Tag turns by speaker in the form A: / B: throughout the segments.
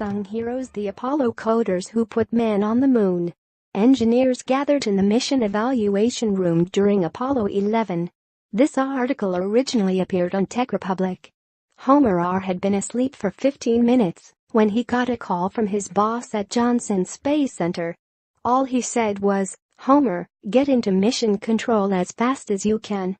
A: unsung heroes, the Apollo coders who put men on the moon. Engineers gathered in the mission evaluation room during Apollo 11. This article originally appeared on TechRepublic. Homer R. had been asleep for 15 minutes when he got a call from his boss at Johnson Space Center. All he said was, "Homer, get into mission control as fast as you can."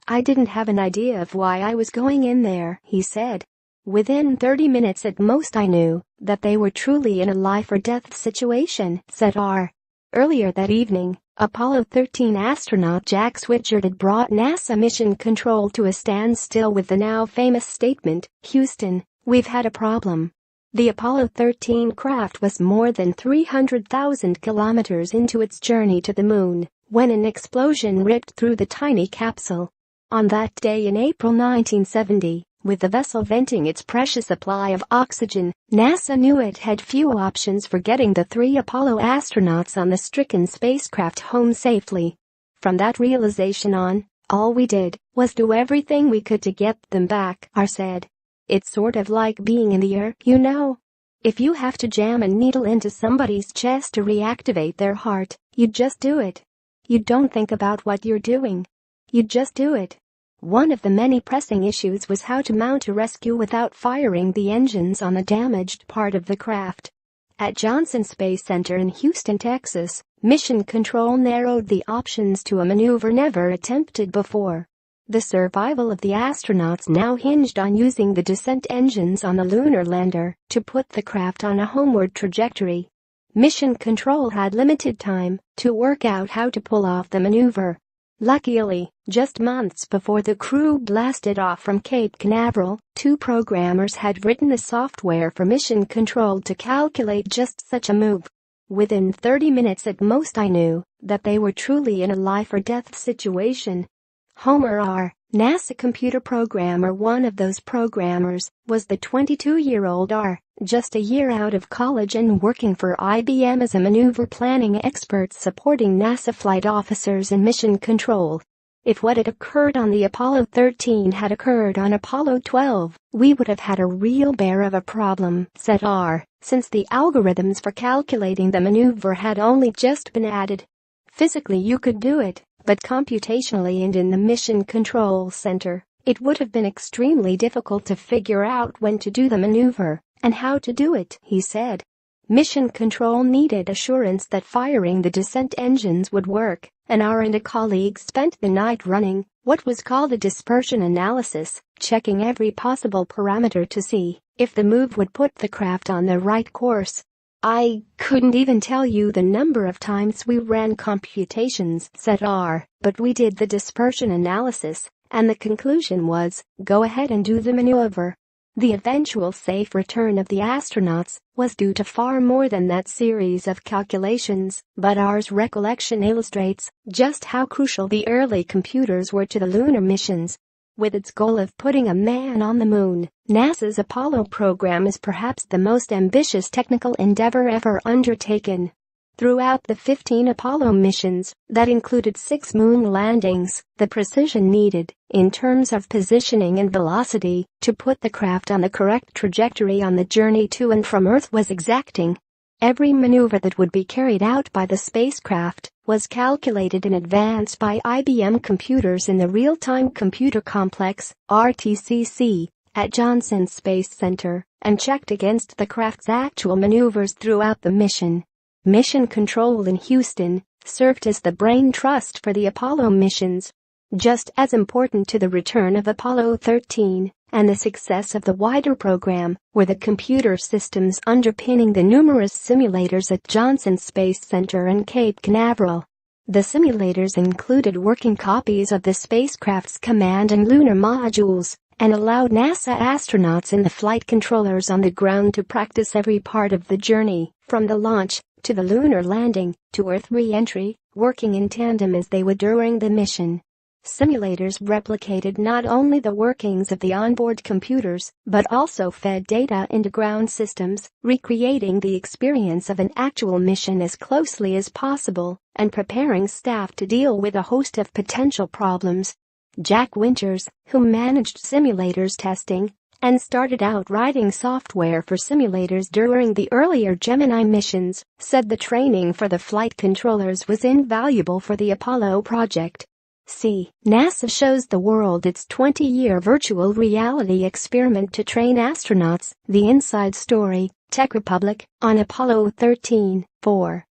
A: "I didn't have an idea of why I was going in there," he said. "Within 30 minutes at most I knew that they were truly in a life-or-death situation," said R. Earlier that evening, Apollo 13 astronaut Jack Switchard had brought NASA mission control to a standstill with the now famous statement, "Houston, we've had a problem." The Apollo 13 craft was more than 300,000 kilometers into its journey to the moon when an explosion ripped through the tiny capsule. On that day in April 1970, with the vessel venting its precious supply of oxygen, NASA knew it had few options for getting the 3 Apollo astronauts on the stricken spacecraft home safely. "From that realization on, all we did was do everything we could to get them back," R said. "It's sort of like being in the air, you know. If you have to jam a needle into somebody's chest to reactivate their heart, you just do it. You don't think about what you're doing. You just do it." One of the many pressing issues was how to mount a rescue without firing the engines on the damaged part of the craft. At Johnson Space Center in Houston, Texas, mission control narrowed the options to a maneuver never attempted before. The survival of the astronauts now hinged on using the descent engines on the lunar lander to put the craft on a homeward trajectory. Mission control had limited time to work out how to pull off the maneuver. Luckily, just months before the crew blasted off from Cape Canaveral, 2 programmers had written the software for mission control to calculate just such a move. "Within 30 minutes at most I knew that they were truly in a life-or-death situation." Homer R., NASA computer programmer. One of those programmers was the 22-year-old R., just a year out of college and working for IBM as a maneuver planning expert supporting NASA flight officers in mission control. "If what had occurred on the Apollo 13 had occurred on Apollo 12, we would have had a real bear of a problem," said R., since the algorithms for calculating the maneuver had only just been added. "Physically you could do it, but computationally and in the Mission Control Center, it would have been extremely difficult to figure out when to do the maneuver and how to do it," he said. Mission Control needed assurance that firing the descent engines would work, and R and a colleague spent the night running what was called a dispersion analysis, checking every possible parameter to see if the move would put the craft on the right course. "I couldn't even tell you the number of times we ran computations," said R., "but we did the dispersion analysis, and the conclusion was, go ahead and do the maneuver." The eventual safe return of the astronauts was due to far more than that series of calculations, but R's recollection illustrates just how crucial the early computers were to the lunar missions. With its goal of putting a man on the moon, NASA's Apollo program is perhaps the most ambitious technical endeavor ever undertaken. Throughout the 15 Apollo missions that included 6 moon landings, the precision needed, in terms of positioning and velocity, to put the craft on the correct trajectory on the journey to and from Earth was exacting. Every maneuver that would be carried out by the spacecraft was calculated in advance by IBM computers in the Real-Time Computer Complex, RTCC, at Johnson Space Center, and checked against the craft's actual maneuvers throughout the mission. Mission Control in Houston served as the brain trust for the Apollo missions. Just as important to the return of Apollo 13 and the success of the wider program were the computer systems underpinning the numerous simulators at Johnson Space Center and Cape Canaveral. The simulators included working copies of the spacecraft's command and lunar modules and allowed NASA astronauts and the flight controllers on the ground to practice every part of the journey, from the launch to the lunar landing to Earth re-entry, working in tandem as they would during the mission. Simulators replicated not only the workings of the onboard computers, but also fed data into ground systems, recreating the experience of an actual mission as closely as possible and preparing staff to deal with a host of potential problems. Jack Winters, who managed simulators testing and started out writing software for simulators during the earlier Gemini missions, said the training for the flight controllers was invaluable for the Apollo project. See, NASA shows the world its 20-year virtual reality experiment to train astronauts, the inside story, TechRepublic, on Apollo 13, 4.